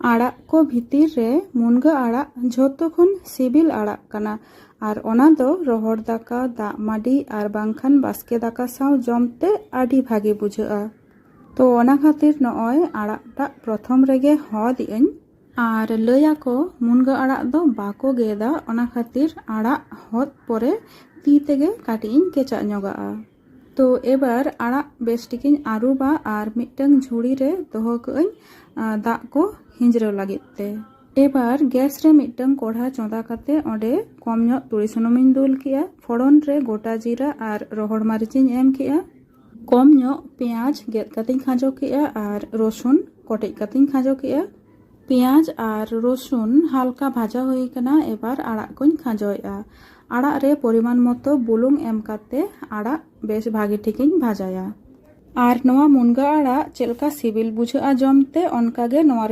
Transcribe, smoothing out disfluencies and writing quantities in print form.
आड़ा को भीतर रे मुनगा आड़ा झोतो खन सिबिल आड़ा कना और ओना दो रोहड़ दाका दाग माडी और बांखान बास्के दाका साव जमते आडी भागे बुझाआ। तो ओना खातिर नॉय आड़ाटा प्रथम रेगे हद इं और लैया को मुनगा आड़ा दो बाको गेदा ओना खातिर आड़ा हद परे ती तेगे काटिं केचा नोगा। तो एबार आड़ा बेस्टिकिं आरुबा और मिटंग झुड़ी रे दोहो कई दाग को हिंजरो लागिते। एबार गैस रे मिटंग कोढ़ा चोंदा काते ओंडे कम ᱧᱚᱜ तुड़ी सुनुमिं दुल किया। फोड़न रे गोटा जीरा और रोहड़ मारिचिं एम किया। कम ᱧᱚᱜ पेंयाज गेद कातिं खाजो किया और रसुन कटेज कातिं खाजो किया। पेंयाज और रसुन हालका भाजा हुई कना। एबार आड़ा कोኝ खाजोया। आड़ा रे परिमाण मतो बुलुंग एम काते आड़ा बेस भागी ठिकिं भाजाया। और नोआ मुनगा आड़ा चेलका सिबिल बुझाआ जमते ओनकागे नोआ